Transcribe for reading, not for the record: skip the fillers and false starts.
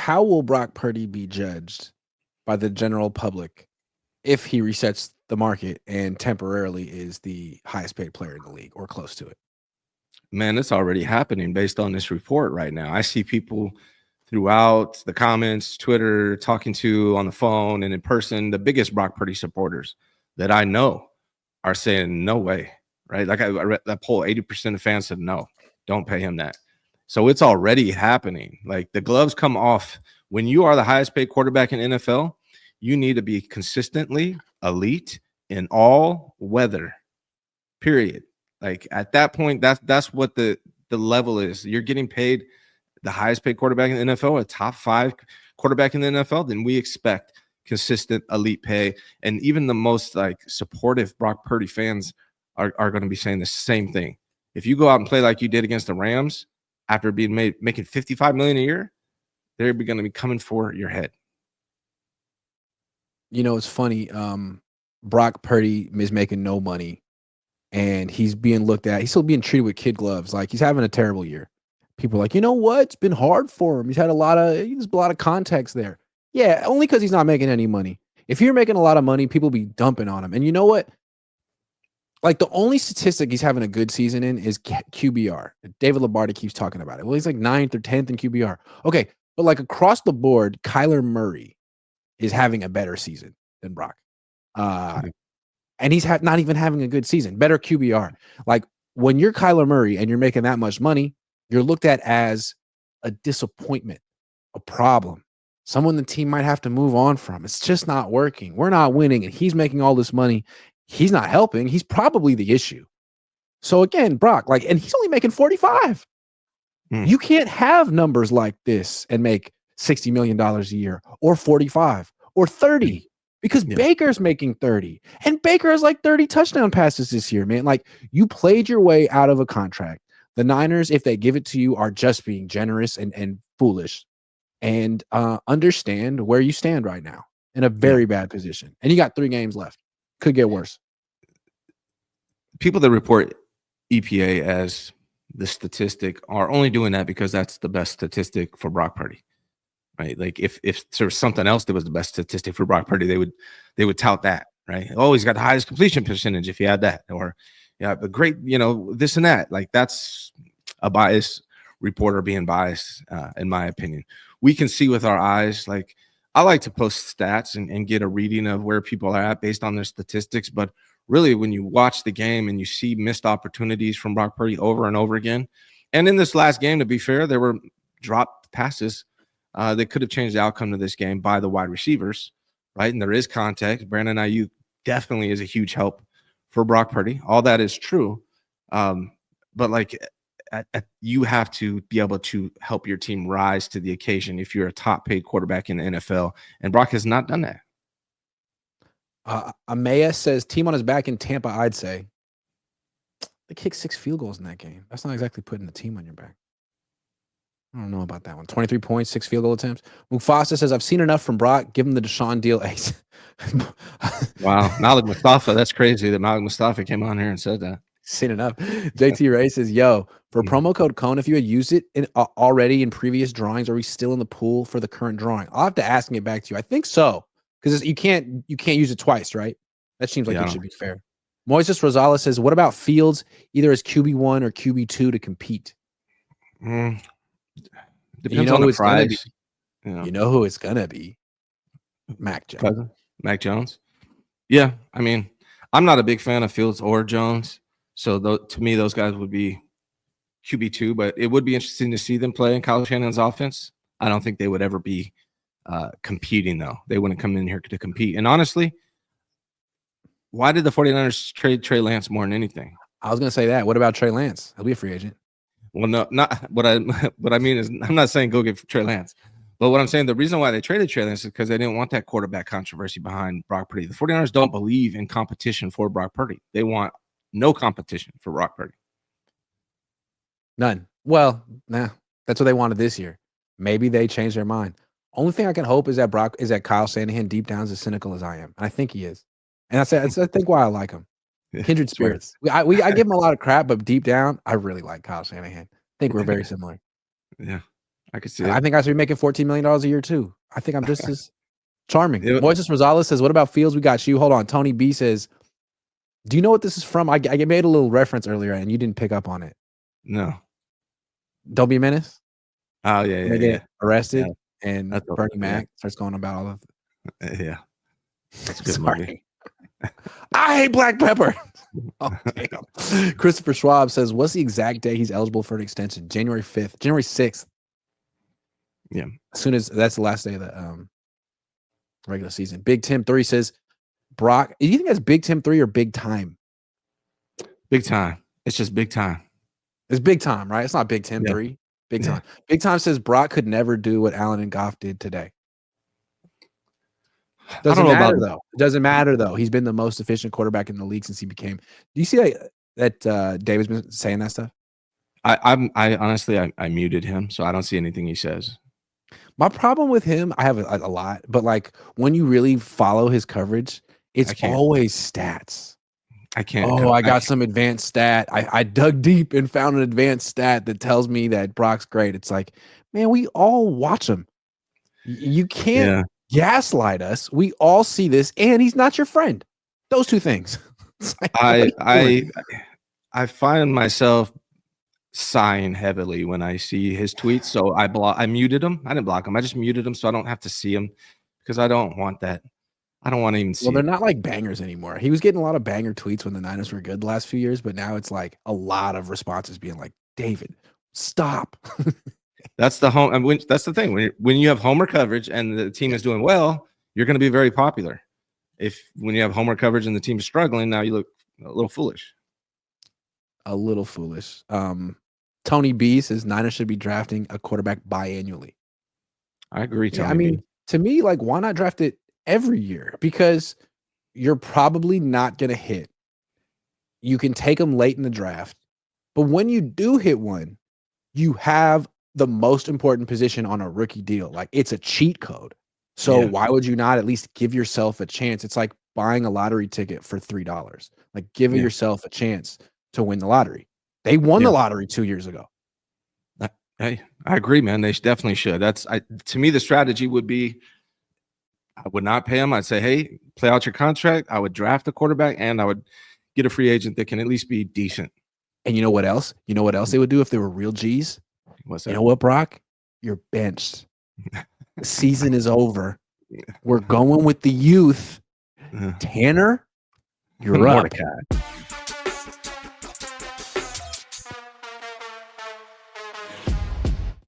how will Brock Purdy be judged by the general public if he resets the market and temporarily is the highest paid player in the league or close to it? Man, it's already happening based on this report right now. I see people throughout the comments, Twitter, talking to on the phone and in person, the biggest Brock Purdy supporters that I know are saying, no way, right? Like I read that poll, 80% of fans said, no, don't pay him that. So it's already happening. Like the gloves come off. When you are the highest paid quarterback in NFL, you need to be consistently elite in all weather, period. Like at that point, that's what the level is. You're getting paid the highest paid quarterback in the NFL, a top 5 quarterback in the NFL, then we expect consistent elite pay. And even the most like supportive Brock Purdy fans are going to be saying the same thing. If you go out and play like you did against the Rams after being making $55 million a year, they're going to be coming for your head. You know, it's funny. Brock Purdy is making no money, and he's being looked at. He's still being treated with kid gloves. Like he's having a terrible year. People are like, you know what? It's been hard for him. He's had a lot of context there. Yeah, only because he's not making any money. If you're making a lot of money, people be dumping on him. And you know what? Like the only statistic he's having a good season in is QBR. David Lombardi keeps talking about it. Well, he's like 9th or 10th in QBR. Okay, but like across the board, Kyler Murray is having a better season than Brock. And he's not even having a good season. Better QBR. Like when you're Kyler Murray and you're making that much money, you're looked at as a disappointment, a problem, someone the team might have to move on from. It's just not working. We're not winning, and he's making all this money. He's not helping. He's probably the issue. So again, Brock, like, and he's only making 45. You can't have numbers like this and make $60 million a year or 45 or 30 because Baker's making 30 and Baker has like 30 touchdown passes this year, man. Like you played your way out of a contract. The Niners, if they give it to you, are just being generous and foolish, and understand where you stand right now in a very bad position. And you got 3 games left. Could get worse. People that report EPA as the statistic are only doing that because that's the best statistic for Brock Purdy, right? Like if there was something else that was the best statistic for Brock Purdy, they would tout that, right? Oh, he's got the highest completion percentage if he had that, or the great, this and that. Like that's a biased reporter being biased, in my opinion. We can see with our eyes. Like I like to post stats and get a reading of where people are at based on their statistics, but really, when you watch the game and you see missed opportunities from Brock Purdy over and over again, and in this last game, to be fair, there were dropped passes that could have changed the outcome of this game by the wide receivers, right? And there is context. Brandon Ayuk definitely is a huge help for Brock Purdy. All that is true. But like you have to be able to help your team rise to the occasion if you're a top paid quarterback in the NFL. And Brock has not done that. Amaya says team on his back in Tampa. I'd say they kicked 6 field goals in that game. That's not exactly putting the team on your back. I don't know about that one. 23 points, 6 field goal attempts. Mufasa says I've seen enough from Brock. Give him the Deshaun deal. Wow, Malik Mustafa. That's crazy that Malik Mustafa came on here and said that. Seen enough. JT Ray says, yo, for promo code Cohn, if you had used it already in previous drawings, are we still in the pool for the current drawing? I'll have to ask and get back to you. I think so. Because you can't use it twice, right? That seems like it should be fair. Moises Rosales says, what about Fields either as QB1 or QB2 to compete? Depends on the price. You know who it's gonna be? Mac Jones. Mac Jones. Yeah, I mean, I'm not a big fan of Fields or Jones. So to me, those guys would be QB2, but it would be interesting to see them play in Kyle Shanahan's offense. I don't think they would ever be competing, though. They wouldn't come in here to compete. And honestly, why did the 49ers trade Trey Lance more than anything? I was going to say that. What about Trey Lance? He'll be a free agent. Well, no, not what I mean is I'm not saying go get Trey Lance. But what I'm saying, the reason why they traded Trey Lance is because they didn't want that quarterback controversy behind Brock Purdy. The 49ers don't believe in competition for Brock Purdy. They want no competition for Brock Purdy. None. Well, that's what they wanted this year. Maybe they changed their mind. Only thing I can hope is that Kyle Shanahan deep down is as cynical as I am. I think he is. And I think why I like him. Kindred spirits. I give him a lot of crap, but deep down, I really like Kyle Shanahan. I think we're very similar. Yeah. I could see And it. I think I should be making $14 million a year too. I think I'm just as charming. It- Moises Rosales says, what about Fields? We got you. Hold on. Tony B says, do you know what this is from? I made a little reference earlier and you didn't pick up on it. No. Don't Be a Menace. Oh yeah, They get arrested and That's Bernie Mac starts going about all of yeah. That's a good Sorry. movie. I hate black pepper. Oh, damn. Christopher Schwab says, what's the exact day he's eligible for an extension? January 5th, January 6th. Yeah. As soon as that's the last day of the regular season. Big Tim 3 says, Brock, do you think that's Big Tim 3 or Big Time? Big time. It's just big time. It's Big Time, right? It's not Big Tim 3. Big Time. Big Time says Brock could never do what Allen and Goff did today. Doesn't matter though. It doesn't matter though. He's been the most efficient quarterback in the league since he became. Do you see that David's been saying that stuff? I honestly I muted him, so I don't see anything he says. My problem with him, I have a lot, but like when you really follow his coverage, it's always stats. I can't. Oh, I got some advanced stat. I dug deep and found an advanced stat that tells me that Brock's great. It's like, man, we all watch him. You can't gaslight us. We all see this, and he's not your friend. Those two things. Like, I find myself sighing heavily when I see his tweets. So I muted him. I didn't block him. I just muted him so I don't have to see him because I don't want that. I don't want to even see. Well, they're not like bangers anymore. He was getting a lot of banger tweets when the Niners were good the last few years, but now it's like a lot of responses being like, David, stop. That's the home. I mean, that's the thing. When you have homer coverage and the team is doing well, you're going to be very popular. When you have homer coverage and the team is struggling, now you look a little foolish. A little foolish. Tony B says Niners should be drafting a quarterback biannually. I agree, Tony. I mean, to me, like, why not draft it every year? Because you're probably not going to hit. You can take them late in the draft, but when you do hit one, you have the most important position on a rookie deal. Like, it's a cheat code. So why would you not at least give yourself a chance? It's like buying a lottery ticket for $3. Like, give yourself a chance to win the lottery. They won the lottery 2 years ago. Hey, I agree, man. They definitely should. To me, the strategy would be, I would not pay him. I'd say, hey, play out your contract. I would draft a quarterback and I would get a free agent that can at least be decent. And you know what else? You know what else they would do if they were real G's? What's that? You know what, Brock? You're benched. The season is over. We're going with the youth. Tanner, you're up.